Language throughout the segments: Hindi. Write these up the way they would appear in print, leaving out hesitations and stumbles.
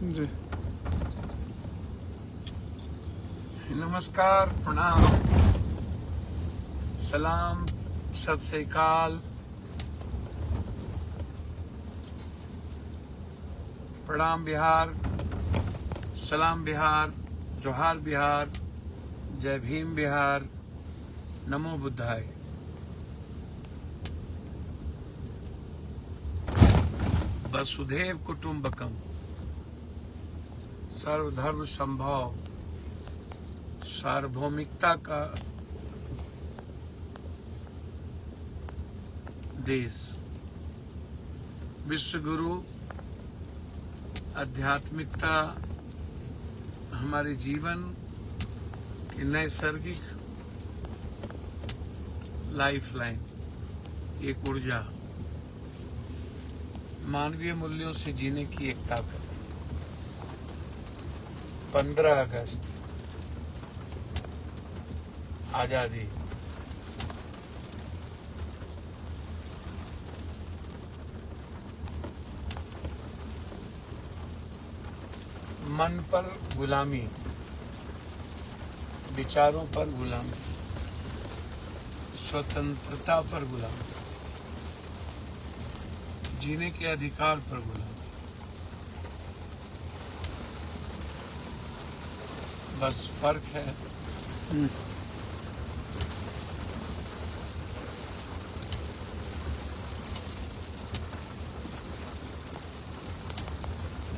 जी। नमस्कार, प्रणाम, सलाम, सत श्री अकाल, प्रणाम बिहार, सलाम बिहार, जोहार बिहार, जय भीम बिहार, नमो बुद्धाय। वसुधैव कुटुंबकम, सर्वधर्म संभव, सार्वभौमिकता का देश, विश्व गुरु, आध्यात्मिकता हमारे जीवन की नैसर्गिक लाइफलाइन, एक ऊर्जा, मानवीय मूल्यों से जीने की एक ताकत। 15 अगस्त, आजादी। मन पर गुलामी, विचारों पर गुलामी, स्वतंत्रता पर गुलामी, जीने के अधिकार पर गुलामी। बस फर्क है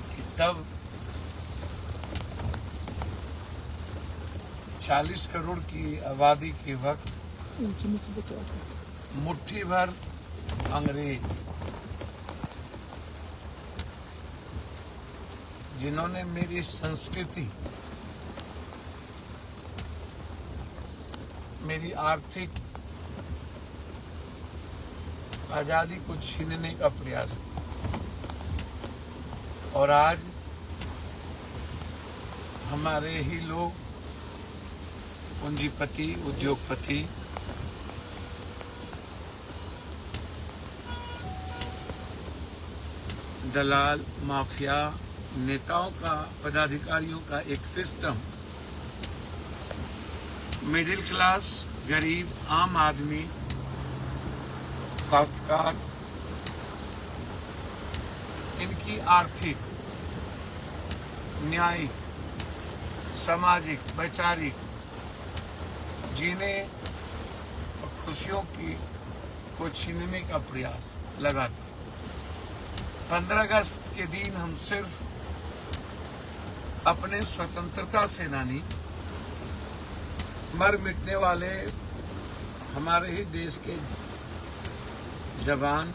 कि तब 40 करोड़ की आबादी के वक्त मुट्ठी भर अंग्रेज, जिन्होंने मेरी संस्कृति, मेरी आर्थिक आजादी को छीनने का प्रयास किया, और आज हमारे ही लोग, पूंजीपति, उद्योगपति, दलाल, माफिया, नेताओं का, पदाधिकारियों का एक सिस्टम, मिडिल क्लास, गरीब, आम आदमी, काश्तकार, इनकी आर्थिक, न्यायिक, सामाजिक, वैचारिक जीने और खुशियों को छीनने का प्रयास लगातार। 15 अगस्त के दिन हम सिर्फ अपने स्वतंत्रता सेनानी, मर मिटने वाले हमारे ही देश के जवान,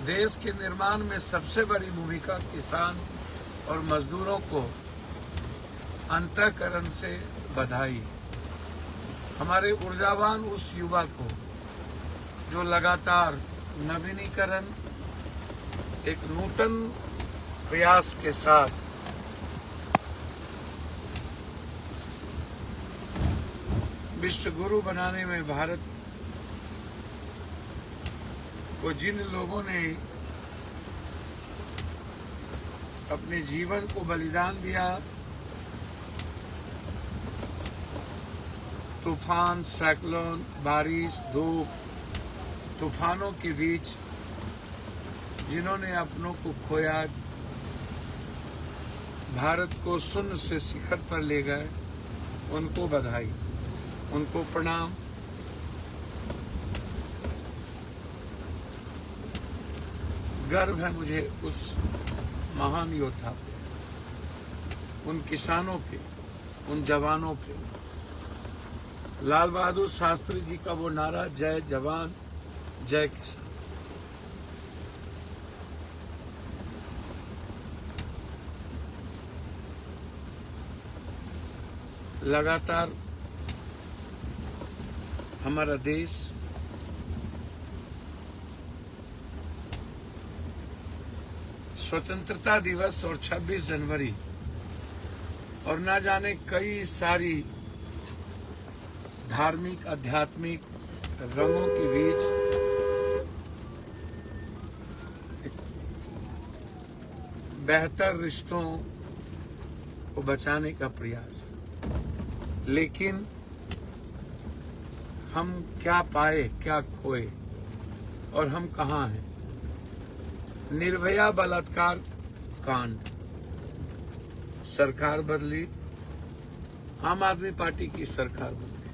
देश के निर्माण में सबसे बड़ी भूमिका किसान और मजदूरों को अंतःकरण से बधाई। हमारे ऊर्जावान उस युवा को जो लगातार नवीनीकरण, एक नूतन प्रयास के साथ विश्व गुरु बनाने में भारत को जिन लोगों ने अपने जीवन को बलिदान दिया, तूफान, साइक्लोन, बारिश, धूप, तूफानों के बीच जिन्होंने अपनों को खोया, भारत को शून्य से शिखर पर ले गए, उनको बधाई, उनको प्रणाम। गर्व है मुझे उस महान योद्धा पे, उन किसानों पे, उन जवानों पे। लाल बहादुर शास्त्री जी का वो नारा, जय जवान जय किसान। लगातार हमारा देश स्वतंत्रता दिवस और 26 जनवरी और ना जाने कई सारी धार्मिक, आध्यात्मिक रंगों के बीच बेहतर रिश्तों को बचाने का प्रयास। लेकिन हम क्या पाए, क्या खोए, और हम कहाँ हैं? निर्भया बलात्कार कांड, सरकार बदली, आम आदमी पार्टी की सरकार बदली।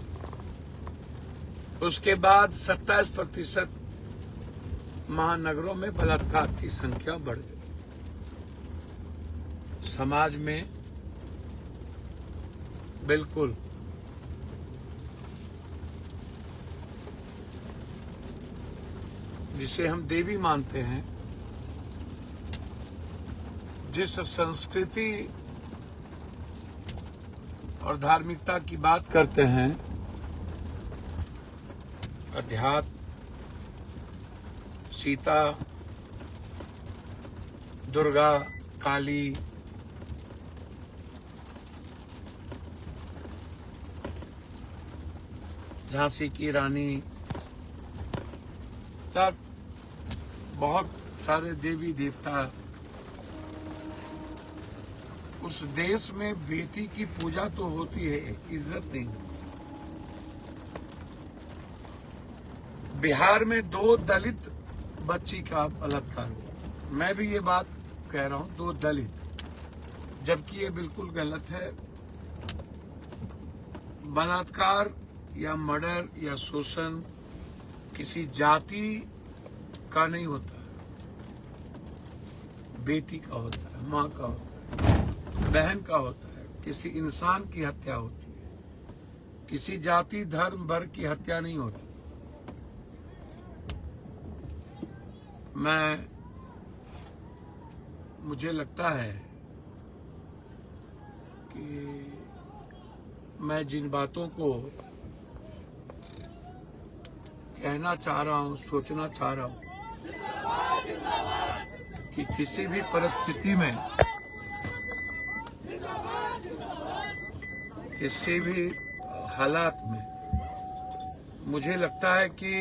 उसके बाद 27% महानगरों में बलात्कार की संख्या बढ़ गई। समाज में बिल्कुल जिसे हम देवी मानते हैं, जिस संस्कृति और धार्मिकता की बात करते हैं, अध्यात्म, सीता, दुर्गा, काली, झांसी की रानी, या बहुत सारे देवी देवता। उस देश में बेटी की पूजा तो होती है, इज्जत नहीं। बिहार में 2 दलित बच्ची का बलात्कार हुआ। मैं भी ये बात कह रहा हूं, 2 दलित, जबकि ये बिल्कुल गलत है। बलात्कार या मर्डर या शोषण किसी जाति का नहीं होता है, बेटी का होता है, माँ का होता है, बहन का होता है। किसी इंसान की हत्या होती है, किसी जाति, धर्म, वर्ग की हत्या नहीं होती। मुझे लगता है कि मैं जिन बातों को कहना चाह रहा हूं, सोचना चाह रहा हूं, कि किसी भी परिस्थिति में, किसी भी हालात में, मुझे लगता है कि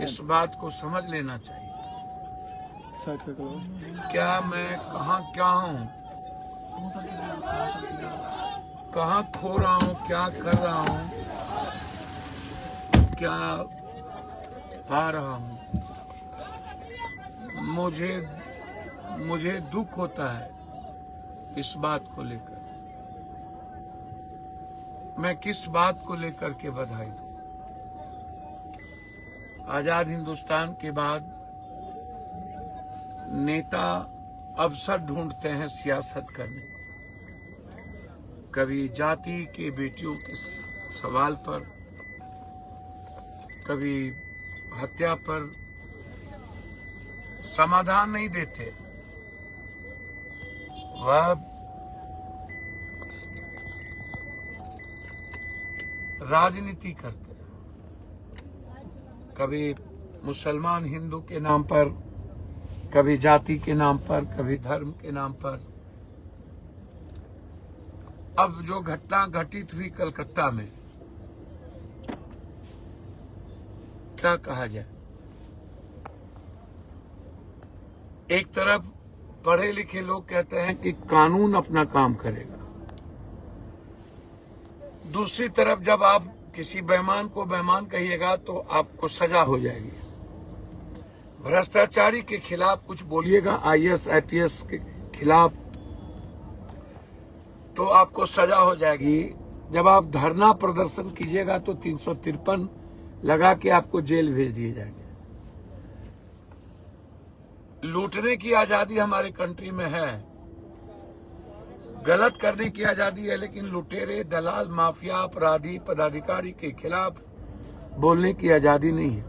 इस बात को समझ लेना चाहिए। क्या मैं कहाँ क्या हूँ, कहाँ खो रहा हूँ, क्या कर रहा हूँ, क्या पा रहा हूँ। मुझे दुख होता है इस बात को लेकर। मैं किस बात को लेकर के बधाई दूं? आजाद हिंदुस्तान के बाद नेता अवसर ढूंढते हैं सियासत करने का। कभी जाति के बेटियों के सवाल पर, कभी हत्या पर समाधान नहीं देते। वह राजनीति करते हैं, कभी मुसलमान हिंदू के नाम पर, कभी जाति के नाम पर, कभी धर्म के नाम पर। अब जो घटना घटित हुई कलकत्ता में, क्या कहा जाए? एक तरफ पढ़े लिखे लोग कहते हैं कि कानून अपना काम करेगा, दूसरी तरफ जब आप किसी बेईमान को बेईमान कहिएगा तो आपको सजा हो जाएगी। भ्रष्टाचारी के खिलाफ कुछ बोलिएगा, IAS IPS के खिलाफ, तो आपको सजा हो जाएगी। जब आप धरना प्रदर्शन कीजिएगा तो 353 लगा के आपको जेल भेज दिए जाएंगे। लूटने की आजादी हमारे कंट्री में है, गलत करने की आजादी है, लेकिन लुटेरे, दलाल, माफिया, अपराधी, पदाधिकारी के खिलाफ बोलने की आजादी नहीं है।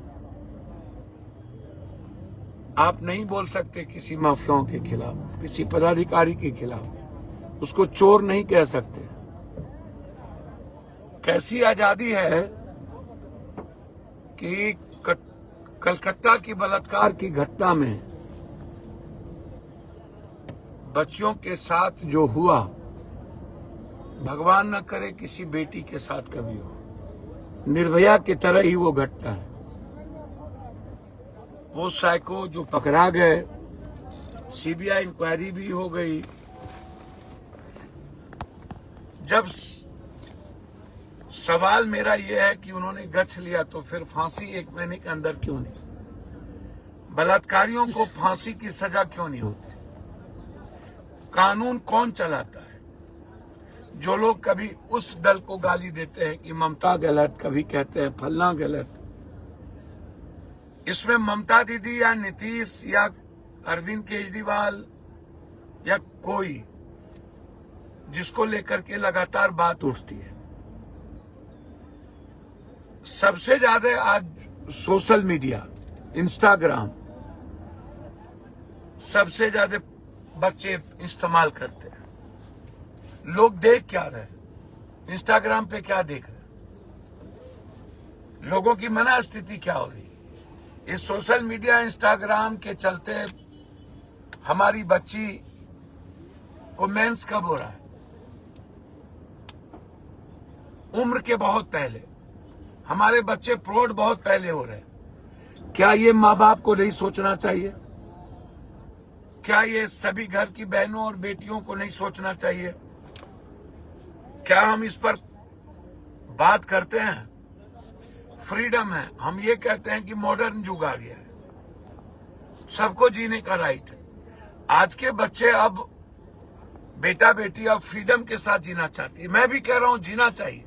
आप नहीं बोल सकते किसी माफियाओं के खिलाफ, किसी पदाधिकारी के खिलाफ, उसको चोर नहीं कह सकते। कैसी आजादी है कि कलकत्ता की बलात्कार की घटना में बच्चियों के साथ जो हुआ, भगवान न करे किसी बेटी के साथ कभी हो। निर्भया की तरह ही वो घटना है। वो साइको जो पकड़ा गए, सीबीआई इंक्वायरी भी हो गई। जब सवाल मेरा यह है कि उन्होंने गछ लिया तो फिर फांसी 1 महीने के अंदर क्यों नहीं? बलात्कारियों को फांसी की सजा क्यों नहीं होती? कानून कौन चलाता है? जो लोग कभी उस दल को गाली देते हैं कि ममता गलत, कभी कहते हैं फलना गलत, इसमें ममता दीदी या नीतीश या अरविंद केजरीवाल या कोई जिसको लेकर के लगातार बात उठती है, सबसे ज्यादा आज सोशल मीडिया, इंस्टाग्राम सबसे ज्यादा बच्चे इस्तेमाल करते हैं। लोग देख क्या रहे हैं? इंस्टाग्राम पे क्या देख रहे हैं? लोगों की मनस्थिति क्या हो रही है? इस सोशल मीडिया, इंस्टाग्राम के चलते हमारी बच्ची को मेंस कब हो रहा है? उम्र के बहुत पहले। हमारे बच्चे प्रौढ़ बहुत पहले हो रहे हैं। क्या ये माँ बाप को नहीं सोचना चाहिए? क्या ये सभी घर की बहनों और बेटियों को नहीं सोचना चाहिए? क्या हम इस पर बात करते हैं? फ्रीडम है, हम ये कहते हैं कि मॉडर्न युग आ गया है, सबको जीने का राइट है। आज के बच्चे अब बेटा बेटी अब फ्रीडम के साथ जीना चाहती है। मैं भी कह रहा हूं जीना चाहिए,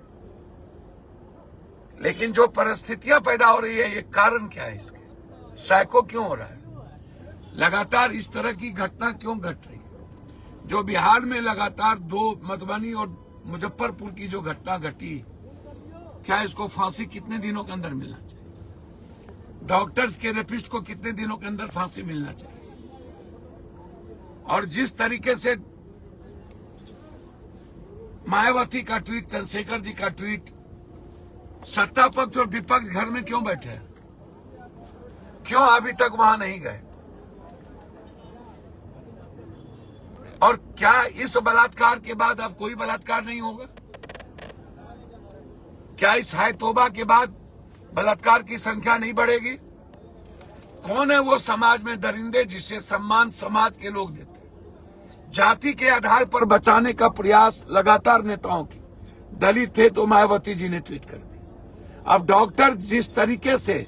लेकिन जो परिस्थितियां पैदा हो रही है, ये कारण क्या है? इसके साइको क्यों हो रहा है? लगातार इस तरह की घटना क्यों घट रही है? जो बिहार में लगातार 2 मधुबनी और मुजफ्फरपुर की जो घटना घटी, क्या इसको फांसी कितने दिनों के अंदर मिलना चाहिए? डॉक्टर्स के रेपिस्ट को कितने दिनों के अंदर फांसी मिलना चाहिए? और जिस तरीके से मायावती का ट्वीट, चंद्रशेखर जी का ट्वीट, सत्ता पक्ष और विपक्ष घर में क्यों बैठे हैं? क्यों अभी तक वहां नहीं गए? और क्या इस बलात्कार के बाद अब कोई बलात्कार नहीं होगा? क्या इस हाय तौबा के बाद बलात्कार की संख्या नहीं बढ़ेगी? कौन है वो समाज में दरिंदे जिसे सम्मान समाज के लोग देते हैं? जाति के आधार पर बचाने का प्रयास लगातार नेताओं की। दलित थे तो मायावती जी ने ट्वीट कर दी। अब डॉक्टर जिस तरीके से,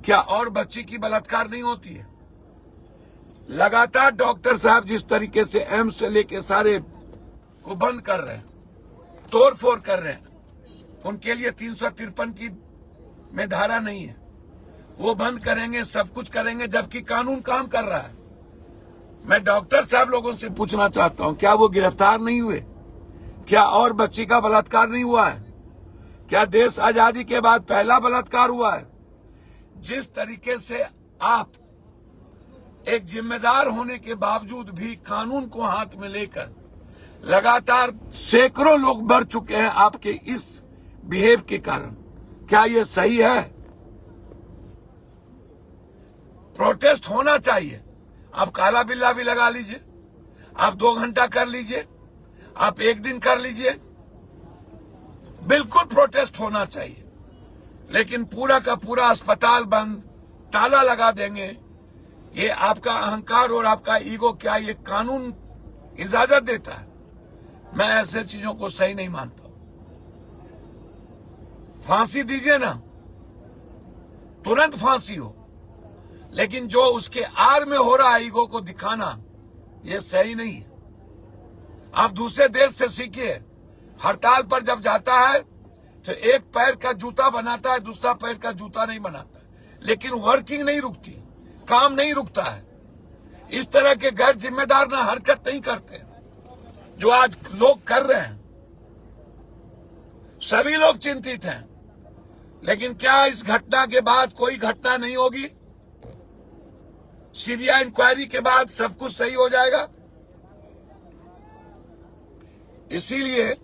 क्या और बच्ची की बलात्कार नहीं होती है? लगातार डॉक्टर साहब जिस तरीके से एम्स से लेके सारे को बंद कर रहे हैं, तोड़फोड़ कर रहे हैं, उनके लिए 353 की में धारा नहीं है, वो बंद करेंगे, सब कुछ करेंगे, जबकि कानून काम कर रहा है। मैं डॉक्टर साहब लोगों से पूछना चाहता हूं, क्या वो गिरफ्तार नहीं हुए? क्या और बच्ची का बलात्कार नहीं हुआ है? क्या देश आजादी के बाद पहला बलात्कार हुआ है? जिस तरीके से आप एक जिम्मेदार होने के बावजूद भी कानून को हाथ में लेकर लगातार सैकड़ों लोग मर चुके हैं आपके इस बिहेव के कारण, क्या ये सही है? प्रोटेस्ट होना चाहिए। आप काला बिल्ला भी लगा लीजिए, आप 2 घंटा कर लीजिए, आप 1 दिन कर लीजिए, बिल्कुल प्रोटेस्ट होना चाहिए। लेकिन पूरा का पूरा अस्पताल बंद, ताला लगा देंगे, ये आपका अहंकार और आपका ईगो, क्या ये कानून इजाजत देता है? मैं ऐसे चीजों को सही नहीं मानता। फांसी दीजिए ना, तुरंत फांसी हो, लेकिन जो उसके आड़ में हो रहा है ईगो को दिखाना, ये सही नहीं है। आप दूसरे देश से सीखिए। हड़ताल पर जब जाता है तो एक पैर का जूता बनाता है, दूसरा पैर का जूता नहीं बनाता, लेकिन वर्किंग नहीं रुकती, काम नहीं रुकता है। इस तरह के गैर जिम्मेदार ना हरकत नहीं करते जो आज लोग कर रहे हैं। सभी लोग चिंतित हैं, लेकिन क्या इस घटना के बाद कोई घटना नहीं होगी? सीबीआई इंक्वायरी के बाद सब कुछ सही हो जाएगा? इसीलिए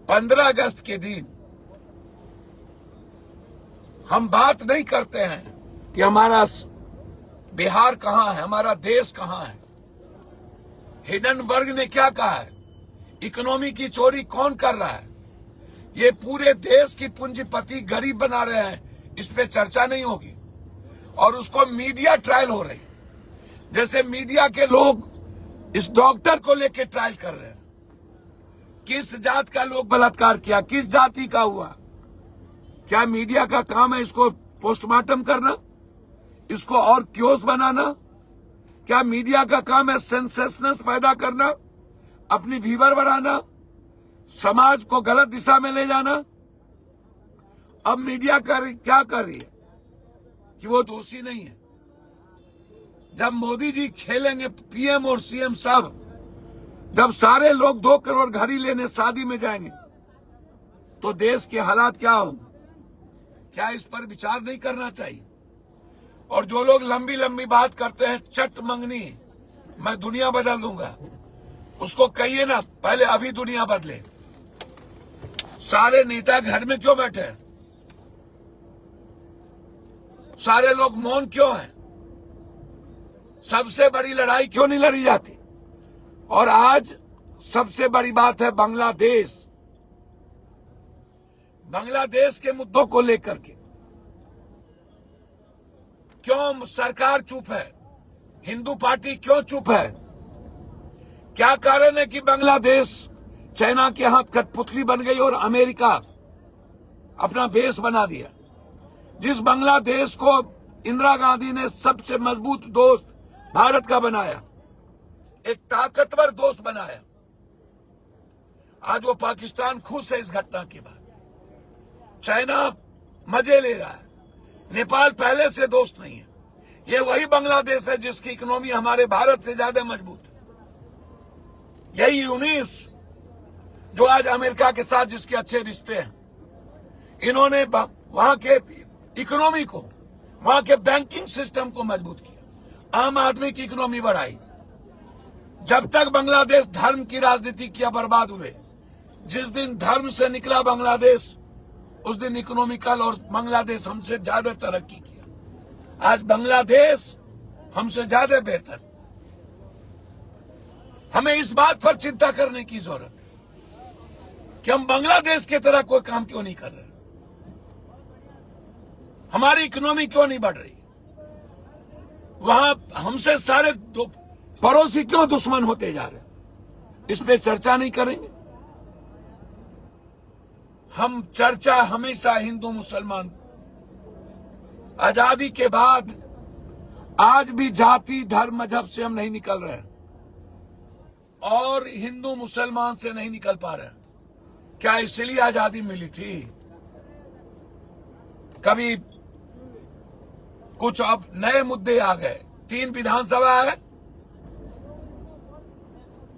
15 अगस्त के दिन हम बात नहीं करते हैं कि हमारा बिहार कहां है, हमारा देश कहां है। हिडनबर्ग ने क्या कहा है? इकोनॉमी की चोरी कौन कर रहा है? ये पूरे देश की पूंजीपति गरीब बना रहे हैं, इस पे चर्चा नहीं होगी। और उसको मीडिया ट्रायल हो रही। जैसे मीडिया के लोग इस डॉक्टर को लेकर ट्रायल कर रहे हैं, किस जात का लोग बलात्कार किया, किस जाति का हुआ, क्या मीडिया का काम है इसको पोस्टमार्टम करना, इसको और क्योस बनाना? क्या मीडिया का काम है सेंसेशनस पैदा करना, अपनी व्यूअर बढ़ाना, समाज को गलत दिशा में ले जाना? अब मीडिया क्या कर रही है कि वो दोषी नहीं है। जब मोदी जी खेलेंगे, पीएम और सीएम सब, जब सारे लोग 2 करोड़ घड़ी लेने शादी में जाएंगे, तो देश के हालात क्या होंगे? क्या इस पर विचार नहीं करना चाहिए? और जो लोग लंबी लंबी बात करते हैं, चट मंगनी, मैं दुनिया बदल दूंगा, उसको कहिए ना पहले अभी दुनिया बदले। सारे नेता घर में क्यों बैठे हैं? सारे लोग मौन क्यों हैं? सबसे बड़ी लड़ाई क्यों नहीं लड़ी जाती? और आज सबसे बड़ी बात है बांग्लादेश के मुद्दों को लेकर के क्यों सरकार चुप है? हिंदू पार्टी क्यों चुप है? क्या कारण है कि बांग्लादेश चाइना के हाथ कठपुतली बन गई और अमेरिका अपना बेस बना दिया? जिस बांग्लादेश को इंदिरा गांधी ने सबसे मजबूत दोस्त भारत का बनाया, एक ताकतवर दोस्त बनाया, आज वो पाकिस्तान खुश है इस घटना के बाद। चाइना मजे ले रहा है। नेपाल पहले से दोस्त नहीं है। ये वही बांग्लादेश है जिसकी इकोनॉमी हमारे भारत से ज्यादा मजबूत है। यही यूनिस जो आज अमेरिका के साथ जिसके अच्छे रिश्ते हैं, इन्होंने वहां के इकोनॉमी को, वहां के बैंकिंग सिस्टम को मजबूत किया, आम आदमी की इकोनॉमी बढ़ाई। जब तक बांग्लादेश धर्म की राजनीति किया, बर्बाद हुए। जिस दिन धर्म से निकला बांग्लादेश, उस दिन इकोनॉमिकल और बांग्लादेश हमसे ज्यादा तरक्की किया। आज बांग्लादेश हमसे ज्यादा बेहतर। हमें इस बात पर चिंता करने की जरूरत है कि हम बांग्लादेश की तरह कोई काम क्यों नहीं कर रहे, हमारी इकोनॉमी क्यों नहीं बढ़ रही, वहां हमसे सारे पड़ोसी क्यों दुश्मन होते जा रहे, इस पे चर्चा नहीं करेंगे। हम चर्चा हमेशा हिंदू मुसलमान, आजादी के बाद आज भी जाति धर्म मजहब से हम नहीं निकल रहे और हिंदू मुसलमान से नहीं निकल पा रहे। क्या इसलिए आजादी मिली थी? कभी कुछ अब नए मुद्दे आ गए, 3 विधानसभा है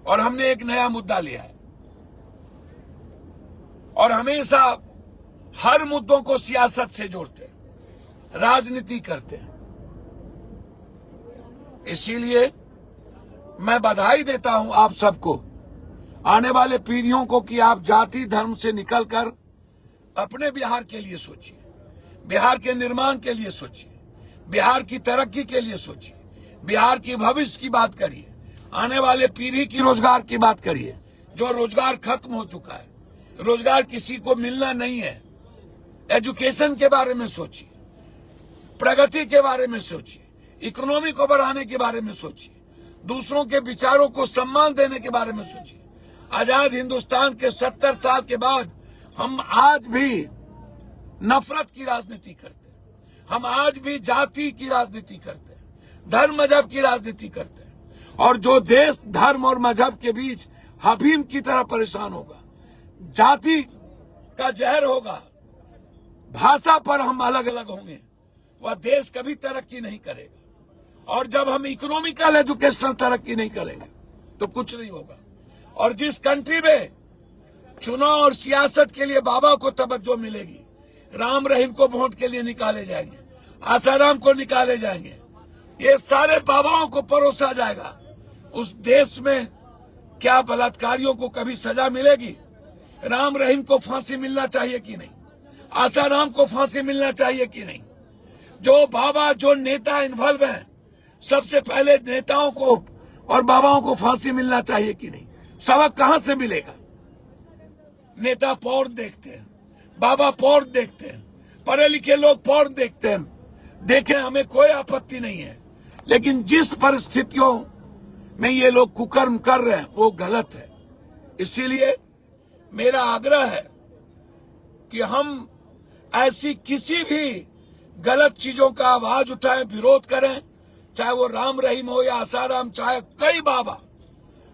और हमने एक नया मुद्दा लिया है, और हमेशा हर मुद्दों को सियासत से जोड़ते हैं, राजनीति करते हैं। इसीलिए मैं बधाई देता हूं आप सबको, आने वाले पीढ़ियों को, कि आप जाति धर्म से निकलकर अपने बिहार के लिए सोचिए, बिहार के निर्माण के लिए सोचिए, बिहार की तरक्की के लिए सोचिए, बिहार की भविष्य की बात करिए, आने वाले पीढ़ी की रोजगार की बात करिए। जो रोजगार खत्म हो चुका है, रोजगार किसी को मिलना नहीं है। एजुकेशन के बारे में सोचिए, प्रगति के बारे में सोचिए, इकोनॉमी को बढ़ाने के बारे में सोचिए, दूसरों के विचारों को सम्मान देने के बारे में सोचिए। आजाद हिंदुस्तान के 70 साल के बाद हम आज भी नफरत की राजनीति करते हैं, हम आज भी जाति की राजनीति करते हैं, धर्म मजहब की राजनीति करते हैं। और जो देश धर्म और मजहब के बीच हफीम की तरह परेशान होगा, जाति का जहर होगा, भाषा पर हम अलग अलग होंगे, वह देश कभी तरक्की नहीं करेगा। और जब हम इकोनॉमिकल एजुकेशनल तरक्की नहीं करेंगे तो कुछ नहीं होगा। और जिस कंट्री में चुनाव और सियासत के लिए बाबा को तवज्जो मिलेगी, राम रहीम को वोट के लिए निकाले जाएंगे, आसाराम को निकाले जाएंगे, ये सारे बाबाओं को परोसा जाएगा, उस देश में क्या बलात्कारियों को कभी सजा मिलेगी? राम रहीम को फांसी मिलना चाहिए कि नहीं? आसाराम को फांसी मिलना चाहिए कि नहीं? जो बाबा, जो नेता इन्वॉल्व हैं, सबसे पहले नेताओं को और बाबाओं को फांसी मिलना चाहिए कि नहीं? सबक कहां से मिलेगा? नेता पॉर्न देखते हैं, बाबा पॉर्न देखते हैं, पढ़े लिखे लोग पॉर्न देखते हैं, देखें, हमें कोई आपत्ति नहीं है। लेकिन जिस परिस्थितियों में ये लोग कुकर्म कर रहे हैं वो गलत है। इसीलिए मेरा आग्रह है कि हम ऐसी किसी भी गलत चीजों का आवाज उठाएं, विरोध करें, चाहे वो राम रहीम हो या आसाराम, चाहे कई बाबा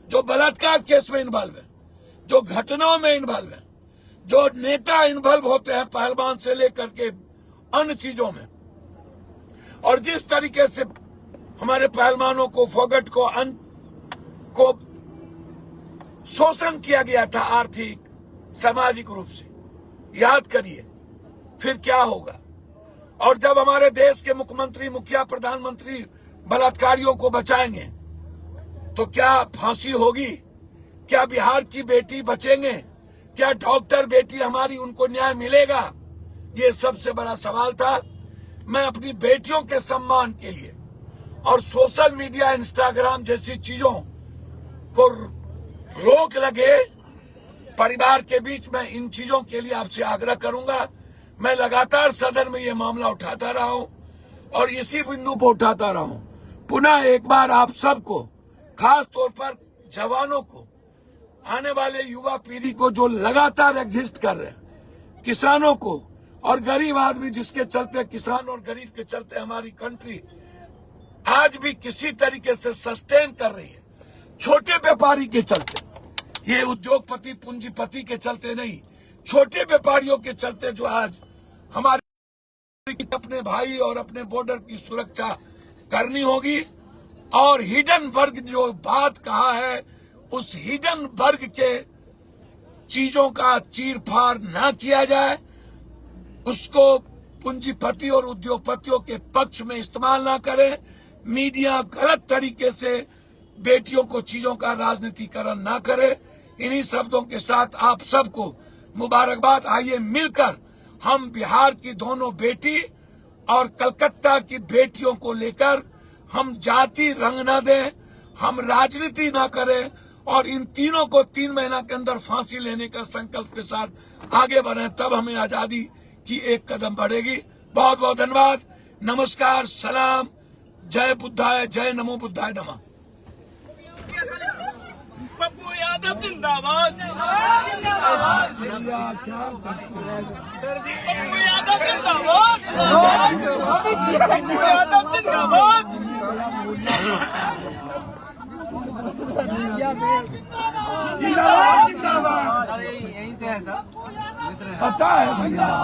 जो बलात्कार केस में इन्वॉल्व है, जो घटनाओं में इन्वॉल्व है, जो नेता इन्वॉल्व होते हैं पहलवान से लेकर के अन्य चीजों में, और जिस तरीके से हमारे पहलवानों को, फोगट को शोषण किया गया था आर्थिक सामाजिक रूप से, याद करिए फिर क्या होगा। और जब हमारे देश के मुख्यमंत्री, मुखिया, प्रधानमंत्री बलात्कारियों को बचाएंगे तो क्या फांसी होगी? क्या बिहार की बेटी बचेंगे? क्या डॉक्टर बेटी हमारी, उनको न्याय मिलेगा? ये सबसे बड़ा सवाल था। मैं अपनी बेटियों के सम्मान के लिए और सोशल मीडिया, इंस्टाग्राम जैसी चीजों को रोक लगे परिवार के बीच में, इन चीजों के लिए आपसे आग्रह करूंगा। मैं लगातार सदन में ये मामला उठाता रहा हूं और इसी बिंदु पर उठाता रहा हूं। पुनः एक बार आप सबको, खास तौर पर जवानों को, आने वाले युवा पीढ़ी को जो लगातार एग्जिस्ट कर रहे हैं, किसानों को और गरीब आदमी, जिसके चलते, किसान और गरीब के चलते हमारी कंट्री आज भी किसी तरीके से सस्टेन कर रही है, छोटे व्यापारी के चलते, ये उद्योगपति पूंजीपति के चलते नहीं, छोटे व्यापारियों के चलते जो आज हमारे अपने भाई और अपने बॉर्डर की सुरक्षा करनी होगी। और हिडन वर्ग जो बात कहा है, उस हिडन वर्ग के चीजों का चीरफाड़ ना किया जाए, उसको पूंजीपति और उद्योगपतियों के पक्ष में इस्तेमाल ना करें, मीडिया गलत तरीके से बेटियों को चीजों का राजनीतिकरण ना करे। इन्हीं शब्दों के साथ आप सबको मुबारकबाद। आइए मिलकर हम बिहार की दोनों बेटी और कलकत्ता की बेटियों को लेकर हम जाति रंग न दें, हम राजनीति ना करें और इन तीनों को 3 महीना के अंदर फांसी लेने का संकल्प के साथ आगे बढ़े, तब हमें आजादी की एक कदम बढ़ेगी। बहुत बहुत धन्यवाद। नमस्कार, सलाम, जय बुद्धाय, जय नमो बुद्धाय नमः। पप्पू यादव जिंदाबाद। पप्पू यादव जिंदाबाद। पप्पू यादव जिंदाबाद। पता है भैया।